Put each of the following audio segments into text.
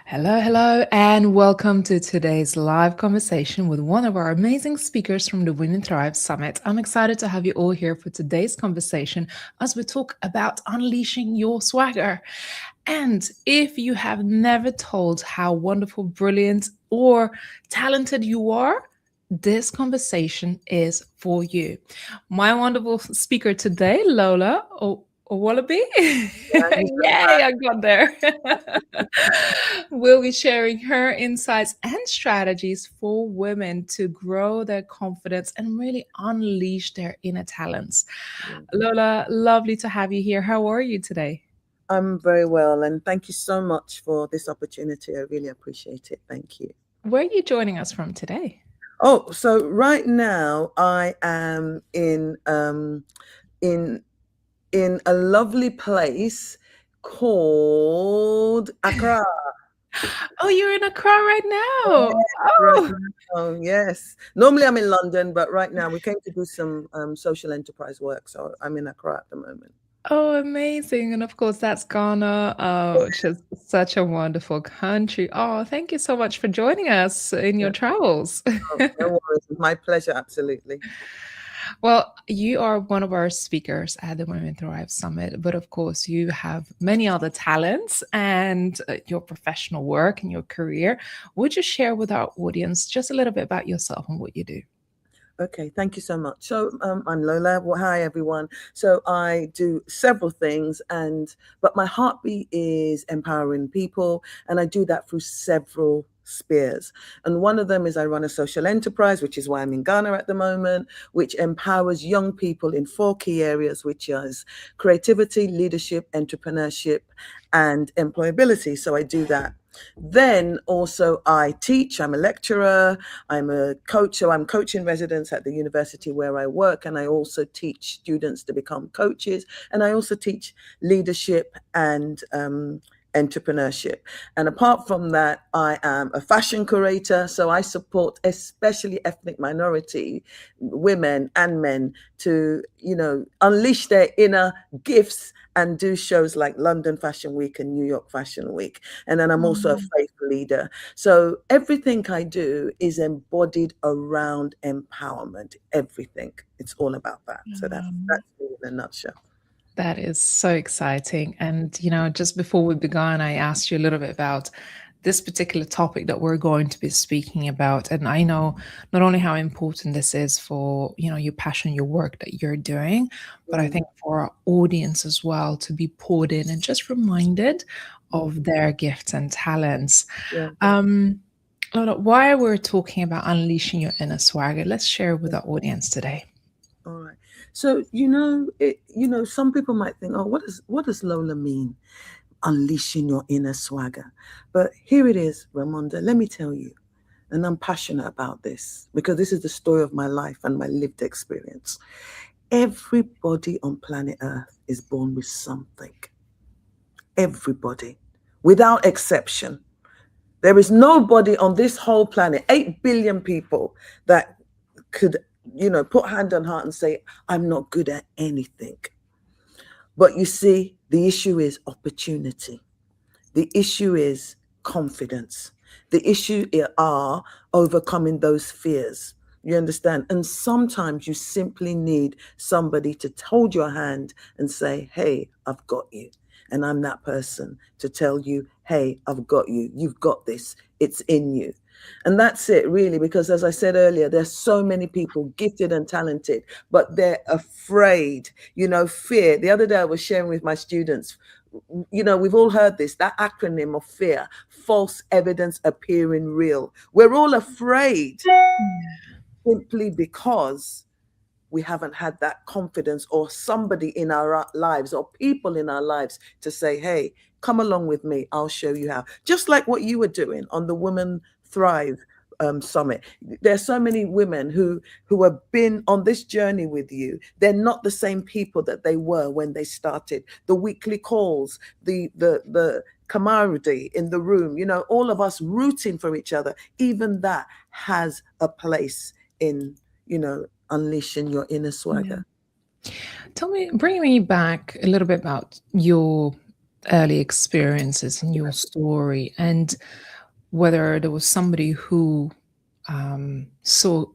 Hello, hello, and welcome to today's live conversation with one of our amazing speakers from the Women Thrive Summit. I'm excited to have you all here for today's conversation as we talk about unleashing your swagger. And if you have never told how wonderful, brilliant, or talented you are, this conversation is for you. My wonderful speaker today, Lola Owolabi. Thank you so Yay, I got there. Will be sharing her insights and strategies for women to grow their confidence and really unleash their inner talents. much. Lola, lovely to have you here. How are you today? I'm very well, and thank you so much for this opportunity. I really appreciate it. Thank you. Where are you joining us from today? Oh, so right now I am in in a lovely place called Accra. Oh, you're in Accra right Yes, now. right Oh, now, yes. Normally I'm in London, but right now we came to do some social enterprise work, so I'm in Accra at the moment. oh, amazing. And of course, that's Ghana, which is such a wonderful country. Oh, thank you so much for joining us in your Yeah, travels. no worries. It's my pleasure, absolutely. Well, you are one of our speakers at the Women Thrive Summit, but of course, you have many other talents and your professional work and your career. Would you share with our audience just a little bit about yourself and what you do? Okay, thank you so much. So I'm Lola. Well, hi everyone. So I do several things, but my heartbeat is empowering people, and I do that through several spheres. And one of them is I run a social enterprise, which is why I'm in Ghana at the moment, which empowers young people in four key areas, which is creativity, leadership, entrepreneurship, and employability. So I do that. Then also I teach. I'm a lecturer. I'm a coach, so I'm coaching residents at the university where I work, and I also teach students to become coaches, and I also teach leadership and entrepreneurship. And apart from that, I am a fashion curator, so I support especially ethnic minority women and men to, unleash their inner gifts and do shows like London Fashion Week and New York Fashion Week. And then I'm also a Mm, faith leader. So everything I do is embodied around empowerment. Everything. It's all about that. So um, that's me in a nutshell. That is so exciting. And, just before we began, I asked you a little bit about this particular topic that we're going to be speaking about. And I know not only how important this is for, your passion, your work that you're doing, but I Mm, think for our audience as well to be poured in and just reminded mm, of their gifts and talents. yeah. Um, Lola, why we're talking about unleashing your inner swagger, let's share with Yeah. our audience today. All right. So some people might think, oh, what does Lola mean? Unleashing your inner swagger. But here it is, Ramonda. Let me tell you, and I'm passionate about this because this is the story of my life and my lived experience. Everybody on planet Earth is born with something. Everybody, without exception. There is nobody on this whole planet, 8 billion people, that could, put hand on heart and say, I'm not good at anything. But you see, the issue is opportunity. The issue is confidence. The issue are overcoming those fears. You understand? And sometimes you simply need somebody to hold your hand and say, hey, I've got you. And I'm that person to tell you, hey, I've got you. You've got this. It's in you. And that's it, really, because as I said earlier, there's so many people gifted and talented, but they're afraid, fear. The other day I was sharing with my students, we've all heard this, that acronym of fear, false evidence appearing real. We're all afraid simply because we haven't had that confidence or somebody in our lives or people in our lives to say, hey, come along with me. I'll show you how. Just like what you were doing on the Women Thrive summit. There's so many women who have been on this journey with you. They're not the same people that they were when they started. The weekly calls, the camaraderie in the room, all of us rooting for each other, even that has a place in, unleashing your inner Yeah. swagger. Tell me, bring me back a little bit about your early experiences in your story, and whether there was somebody who saw,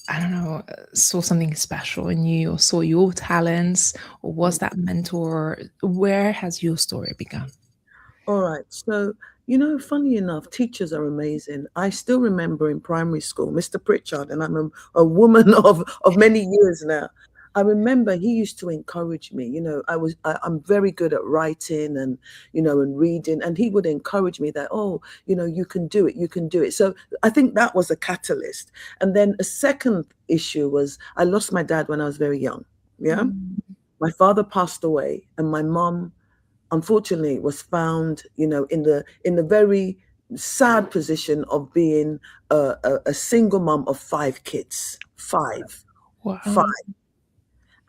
I don't know, saw something special in you or saw your talents, or was that mentor? Where has your story begun? All right. So, funny enough, teachers are amazing. I still remember in primary school, Mr. Pritchard, and I'm a woman of many years now. I remember he used to encourage me. I'm very good at writing and reading, and he would encourage me that, oh, you can do it, you can do it. So I think that was a catalyst. And then a second issue was I lost my dad when I was very young. Yeah. Mm. My father passed away, and my mom unfortunately was found, in the very sad position of being a single mom of five kids, five, Wow.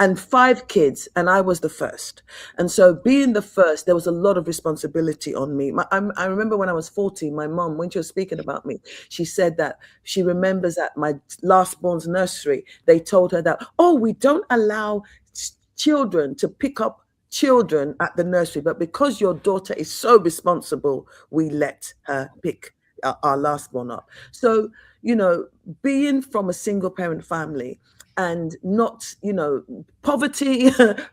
and five kids, and I was the first. And so, being the first, there was a lot of responsibility on me. I remember when I was 14, my mom, when she was speaking about me, she said that she remembers at my last born's nursery, they told her that, oh, we don't allow children to pick up children at the nursery, but because your daughter is so responsible, we let her pick our last born up. So, you know, being from a single parent family, and not, poverty,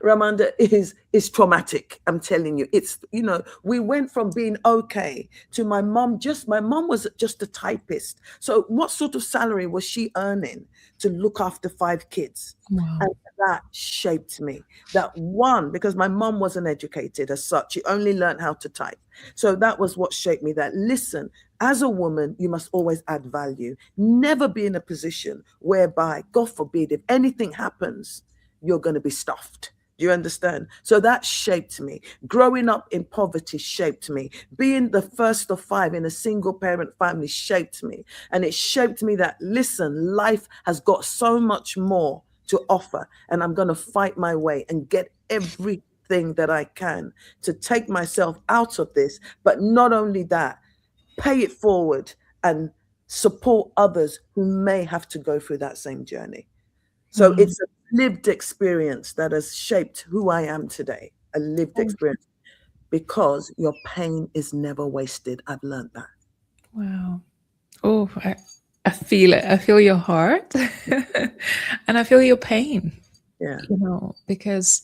Ramanda, is traumatic. I'm telling you, we went from being okay to my mom was just a typist. So what sort of salary was she earning to look after five kids? Wow. And that shaped me. That one, because my mom wasn't educated as such, she only learned how to type. So that was what shaped me, that listen, as a woman, you must always add value. Never be in a position whereby, God forbid, if anything happens, you're going to be stuffed. Do you understand? So that shaped me. Growing up in poverty shaped me. Being the first of five in a single parent family shaped me. And it shaped me that, listen, life has got so much more to offer. And I'm going to fight my way and get everything that I can to take myself out of this. But not only that, pay it forward and support others who may have to go through that same journey. So Wow. it's a lived experience that has shaped who I am today, a lived experience, because your pain is never wasted. I've learned that. Wow. Oh, I feel it. I feel your heart and I feel your pain, Yeah, because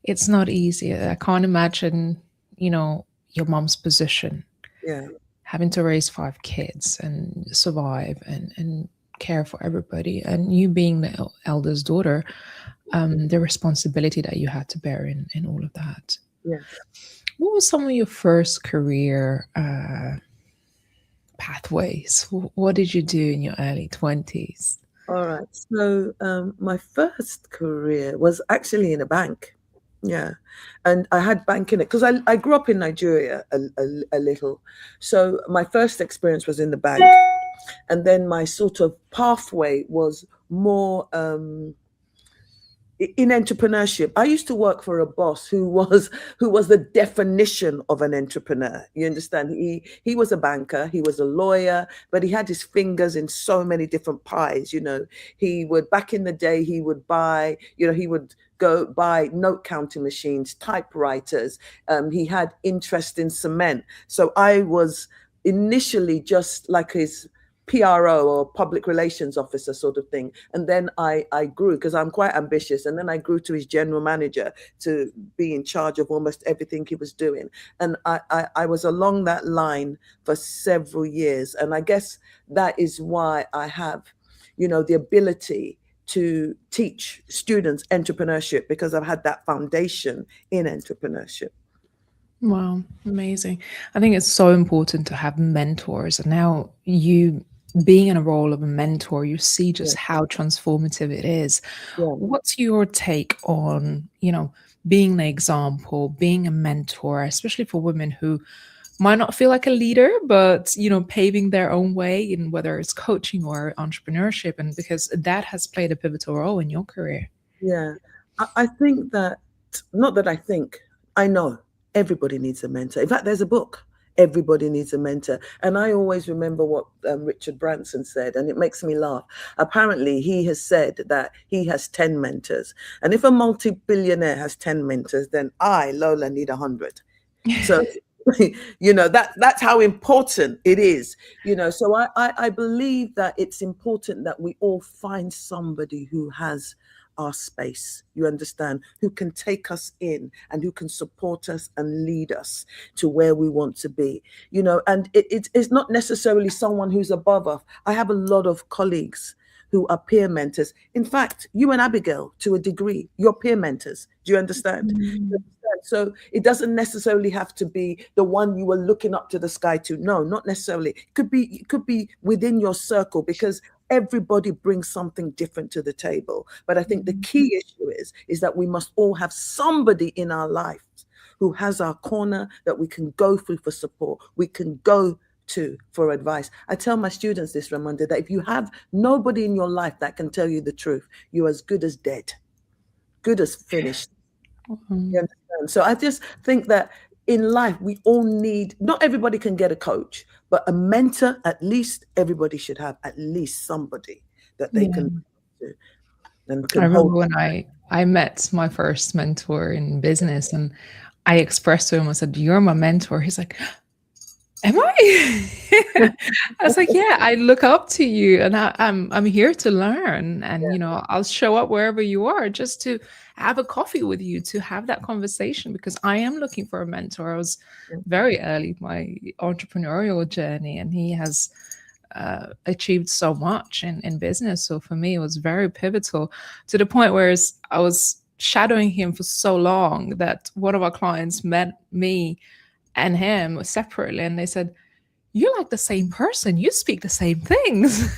it's not easy. I can't imagine, your mom's position, yeah, having to raise five kids and survive and care for everybody. And you being the eldest daughter, the responsibility that you had to bear in all of that. yeah. What was some of your first career pathways? What did you do in your early 20s? All right. So my first career was actually in a bank. Yeah. And I had banking it because I grew up in Nigeria a little. So my first experience was in the bank. And then my sort of pathway was more in entrepreneurship. I used to work for a boss who was the definition of an entrepreneur. You understand? He was a banker, he was a lawyer, but he had his fingers in so many different pies. He would, back in the day, he would buy, he would go buy note counting machines, typewriters. He had interest in cement. So I was initially just like his PRO or public relations officer sort of thing. And then I grew, because I'm quite ambitious. And then I grew to his general manager, to be in charge of almost everything he was doing. And I was along that line for several years. And I guess that is why I have, the ability to teach students entrepreneurship, because I've had that foundation in entrepreneurship. Wow, amazing. I think it's so important to have mentors. And now you being in a role of a mentor, you see Yeah, just how transformative it is. yeah, What's your take on, being the example, being a mentor, especially for women who might not feel like a leader, but, paving their own way in whether it's coaching or entrepreneurship, and because that has played a pivotal role in your career. yeah. I think that, not that I think, I know everybody needs a mentor. In fact, there's a book, Everybody Needs a Mentor. And I always remember what Richard Branson said, and it makes me laugh. Apparently, he has said that he has 10 mentors. And if a multi-billionaire has 10 mentors, then I, Lola, need 100. So, that's how important it is. So I believe that it's important that we all find somebody who has our space, you understand, who can take us in and who can support us and lead us to where we want to be. And it's not necessarily someone who's above us. I have a lot of colleagues who are peer mentors. In fact, you and Abigail, to a degree, you're peer mentors. Do you understand? Mm. So it doesn't necessarily have to be the one you were looking up to the sky to. No, not necessarily. It could be within your circle, because everybody brings something different to the table. But I think the key issue is that we must all have somebody in our life who has our corner, that we can go through for support, we can go to for advice. I tell my students this, Ramonda, that if you have nobody in your life that can tell you the truth, you're as good as dead, good as finished. You Mm. understand? So I just think that in life, we all need, not everybody can get a coach, but a mentor. At least everybody should have at least somebody that they Yeah. can to and I can hold. remember when I met my first mentor in business, and I expressed to him, I said, "You're my mentor." He's like, "Am I?" I was like, "Yeah, I look up to you, and I'm here to learn, and I'll show up wherever you are just to have a coffee with you, to have that conversation, because I am looking for a mentor." I was very early in my entrepreneurial journey, and he has achieved so much in business. So for me, it was very pivotal, to the point where I was shadowing him for so long that one of our clients met me and him separately, and they said, "You're like the same person. You speak the same things."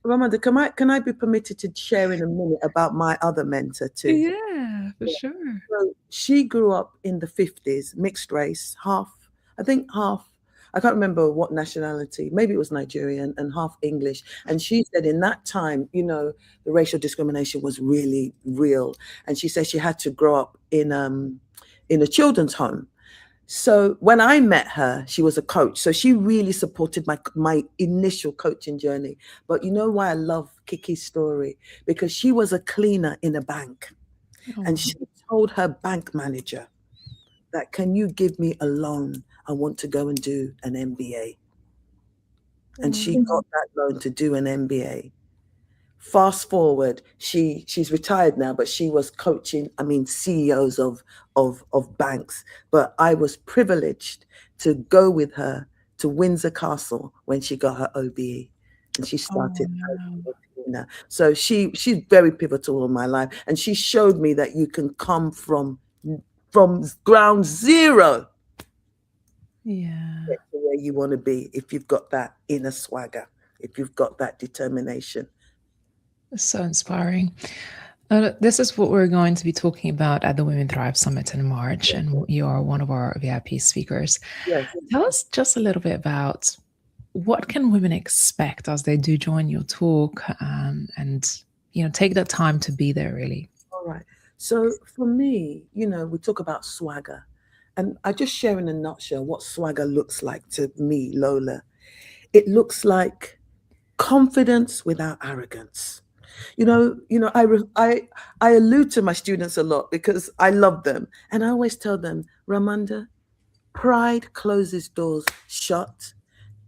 Ramanda, can I be permitted to share in a minute about my other mentor too? Yeah, for sure. So she grew up in the 50s, mixed race, I think half, I can't remember what nationality, maybe it was Nigerian and half English. And she said in that time, the racial discrimination was really real. And she said she had to grow up in a children's home. So when I met her, she was a coach. So she really supported my initial coaching journey. But you know why I love Kiki's story? Because she was a cleaner in a bank. And Oh, she told her bank manager that, can you give me a loan? I want to go and do an MBA. And she got that loan to do an MBA. Fast forward, she's retired now, but she was coaching, I mean, CEOs of banks. But I was privileged to go with her to Windsor Castle when she got her OBE, and she oh, started wow. coaching now. So she's very pivotal in my life, and she showed me that you can come from ground zero Yeah. get to where you want to be if you've got that inner swagger, if you've got that determination. So inspiring. This is what we're going to be talking about at the Women Thrive Summit in March, Yes, and you are one of our VIP speakers. yes. Tell us just a little bit about what can women expect as they do join your talk, and take that time to be there, really. All right. So for me, we talk about swagger. And I just share in a nutshell what swagger looks like to me, Lola. It looks like confidence without arrogance. I allude to my students a lot because I love them. And I always tell them, Ramanda, pride closes doors shut.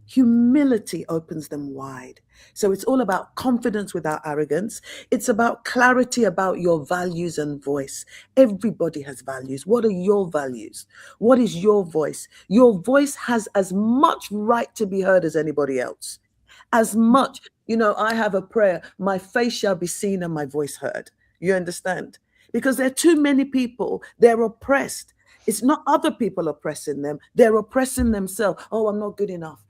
Humility opens them wide. So it's all about confidence without arrogance. It's about clarity about your values and voice. Everybody has values. What are your values? What is your voice? Your voice has as much right to be heard as anybody else. As much. I have a prayer, my face shall be seen and my voice heard. You understand? Because there are too many people, they're oppressed. It's not other people oppressing them, they're oppressing themselves. Oh, I'm not good enough.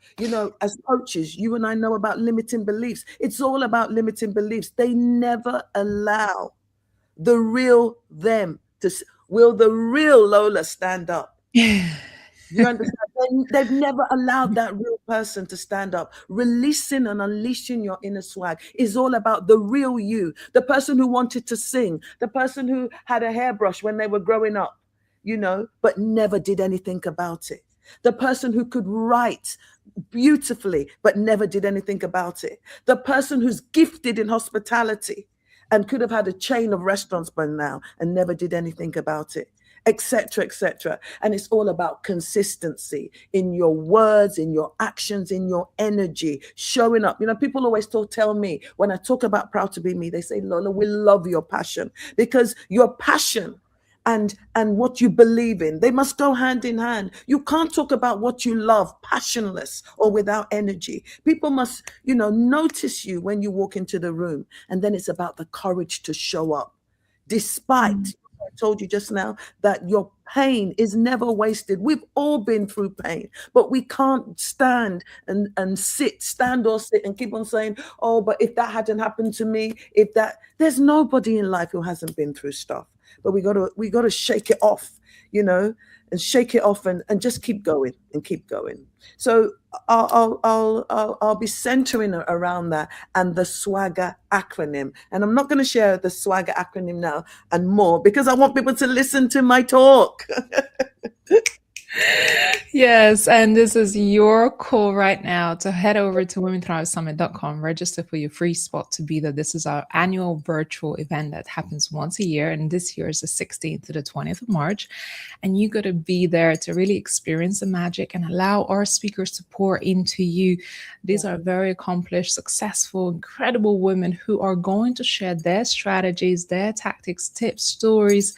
As coaches, you and I know about limiting beliefs. It's all about limiting beliefs. They never allow the real them will the real Lola stand up? You understand? They've never allowed that real person to stand up. Releasing and unleashing your inner swag is all about the real you, the person who wanted to sing, the person who had a hairbrush when they were growing up, but never did anything about it. The person who could write beautifully, but never did anything about it. The person who's gifted in hospitality and could have had a chain of restaurants by now and never did anything about it. etc., etc. And it's all about consistency in your words, in your actions, in your energy, showing up. People always tell me when I talk about Proud to Be Me, they say, Lola, we love your passion, because your passion and what you believe in, they must go hand in hand. You can't talk about what you love passionless or without energy. People must, notice you when you walk into the room. And then it's about the courage to show up despite, I told you just now, that your pain is never wasted. We've all been through pain, but we can't stand or sit and keep on saying, oh, but if that hadn't happened to me, there's nobody in life who hasn't been through stuff. But we got to shake it off, and shake it off, and just keep going and keep going. So I'll be centering around that and the swagger acronym. And I'm not going to share the swagger acronym now and more, because I want people to listen to my talk. Yes, and this is your call right now to head over to womenthrivesummit.com, register for your free spot to be there. This is our annual virtual event that happens once a year, and this year is the 16th to the 20th of March. And you got to be there to really experience the magic and allow our speakers to pour into you. These are very accomplished, successful, incredible women who are going to share their strategies, their tactics, tips, stories,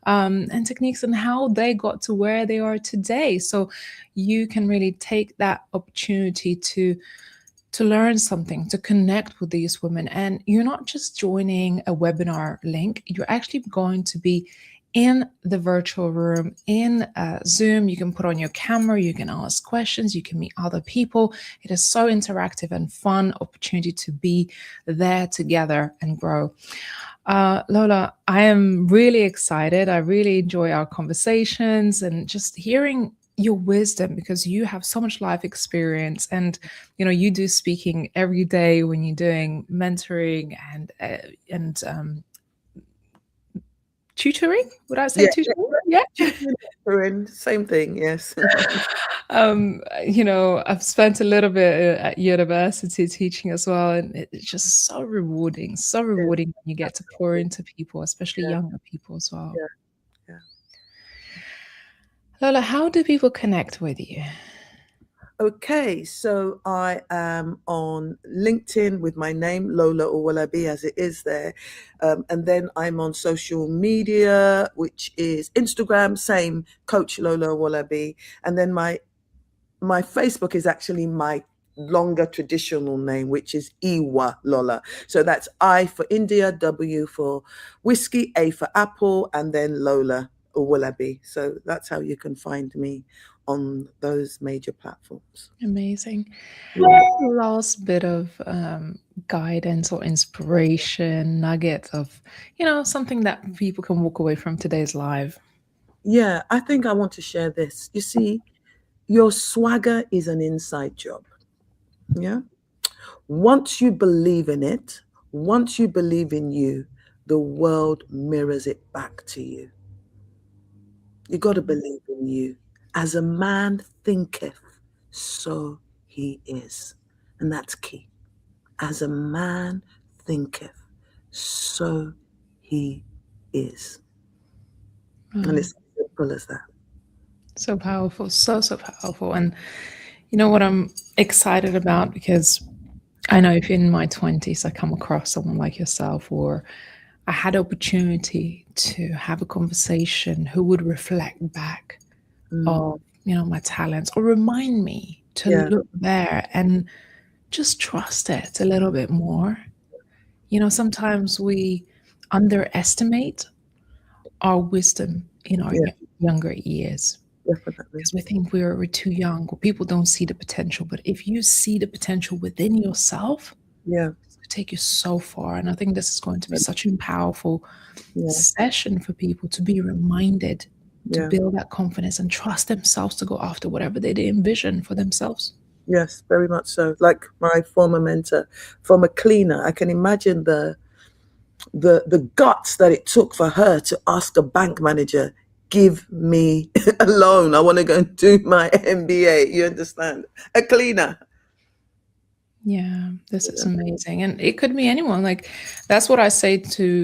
and techniques, and how they got to where they are today. So you can really take that opportunity to learn something, to connect with these women. And you're not just joining a webinar link, you're actually going to be in the virtual room, in Zoom. You can put on your camera, you can ask questions, you can meet other people. It is so interactive and fun opportunity to be there together and grow. Lola, I am really excited. I really enjoy our conversations and just hearing your wisdom, because you have so much life experience, and you do speaking every day when you're doing mentoring and tutoring. Would I say tutoring? Yeah. Tutoring, same thing. Yes. I've spent a little bit at university teaching as well, and it's just so rewarding when you get to pour into people, especially younger people as well. Yeah. Lola, how do people connect with you? Okay, so I am on LinkedIn with my name, Lola Owolabi, as it is there. And then I'm on social media, which is Instagram, same, Coach Lola Owolabi. And then my Facebook is actually my longer traditional name, which is Iwa Lola. So that's I for India, W for whiskey, A for apple, and then Lola Owolabi. So that's how you can find me on those major platforms. Amazing. Last bit of guidance or inspiration, nugget of, something that people can walk away from today's live. Yeah, I think I want to share this. You see, your swagger is an inside job. Yeah. Once you believe in it, once you believe in you, the world mirrors it back to you. You got to believe in you. As a man thinketh, so he is. And that's key. As a man thinketh, so he is. And it's as simple as that. So powerful, so powerful. And you know what I'm excited about, because I know if in my 20s I come across someone like yourself, or I had opportunity to have a conversation who would reflect back of my talents, or remind me to look there and just trust it a little bit more. Sometimes we underestimate our wisdom in our younger years. Definitely. Because we think we're too young, or people don't see the potential. But if you see the potential within yourself, it's going to take you so far. And I think this is going to be such a powerful session for people to be reminded to build that confidence and trust themselves to go after whatever they envision for themselves. Yes, very much so. Like my former mentor, former cleaner, I can imagine the guts that it took for her to ask a bank manager, give me a loan. I want to go and do my MBA. You understand? A cleaner. Yeah, this is amazing. And it could be anyone. Like, that's what I say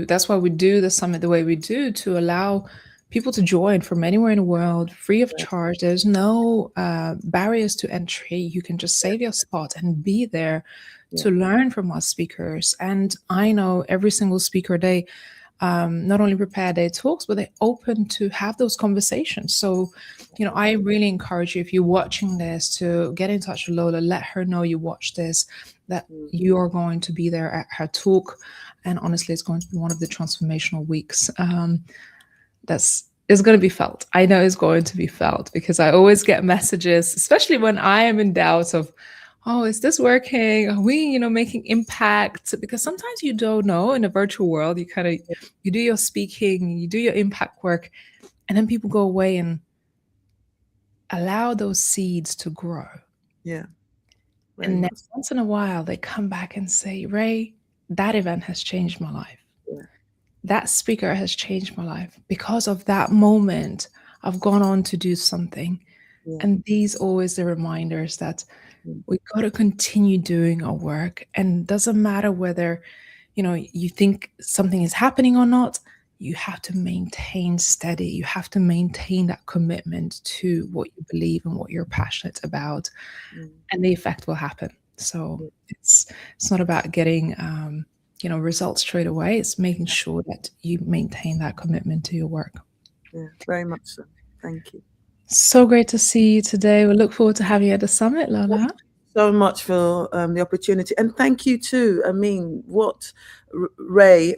that's why we do the summit the way we do, to allow people to join from anywhere in the world, free of charge. There's no barriers to entry. You can just save your spot and be there to learn from our speakers. And I know every single speaker, they not only prepare their talks, but they're open to have those conversations. So, I really encourage you, if you're watching this, to get in touch with Lola, let her know you watch this, that you are going to be there at her talk. And honestly, it's going to be one of the transformational weeks. It's going to be felt. I know it's going to be felt, because I always get messages, especially when I am in doubt of, oh, is this working? Are we, making impact? Because sometimes you don't know in a virtual world. You do your speaking, you do your impact work, and then people go away and allow those seeds to grow. Yeah. And then once in a while, they come back and say, Ray, that event has changed my life. Yeah. That speaker has changed my life. Because of that moment, I've gone on to do something. Yeah. And these always the reminders that we got to continue doing our work. And it doesn't matter whether, you think something is happening or not, you have to maintain steady. You have to maintain that commitment to what you believe and what you're passionate about. And the effect will happen. So it's not about getting, results straight away. It's making sure that you maintain that commitment to your work. Yeah, very much so. Thank you. So great to see you today. We look forward to having you at the summit, Lola. So much for the opportunity, and thank you too. I mean, what Ray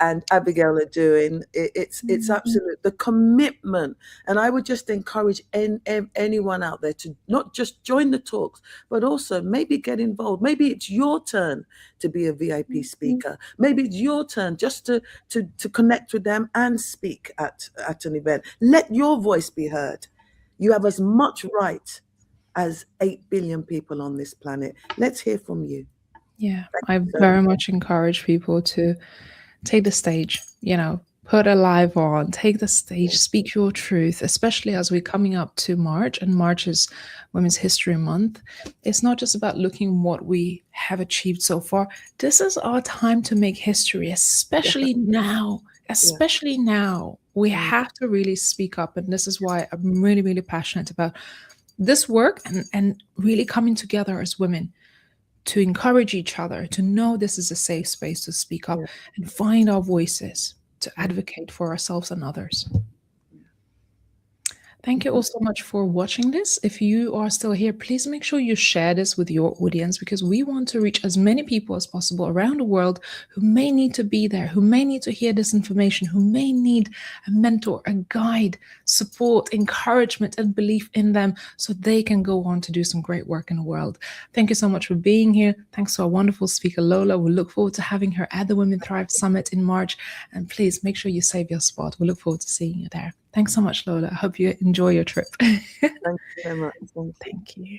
and Abigail are doing, it's absolute, the commitment. And I would just encourage anyone out there to not just join the talks, but also maybe get involved. Maybe it's your turn to be a VIP speaker. Maybe it's your turn just to connect with them and speak at an event. Let your voice be heard. You have as much right as 8 billion people on this planet. Let's hear from you. Yeah, I very much encourage people to take the stage, put a live on, take the stage, speak your truth, especially as we're coming up to March, and March is Women's History Month. It's not just about looking what we have achieved so far. This is our time to make history, especially now. Especially now. We have to really speak up. And this is why I'm really, really passionate about this work and really coming together as women to encourage each other, to know this is a safe space to speak up and find our voices, to advocate for ourselves and others. Thank you all so much for watching this. If you are still here, please make sure you share this with your audience, because we want to reach as many people as possible around the world who may need to be there, who may need to hear this information, who may need a mentor, a guide, support, encouragement, and belief in them so they can go on to do some great work in the world. Thank you so much for being here. Thanks to our wonderful speaker, Lola. We look forward to having her at the Women Thrive Summit in March. And please make sure you save your spot. We look forward to seeing you there. Thanks so much, Lola. I hope you enjoy your trip. Thank you very much. Thank you.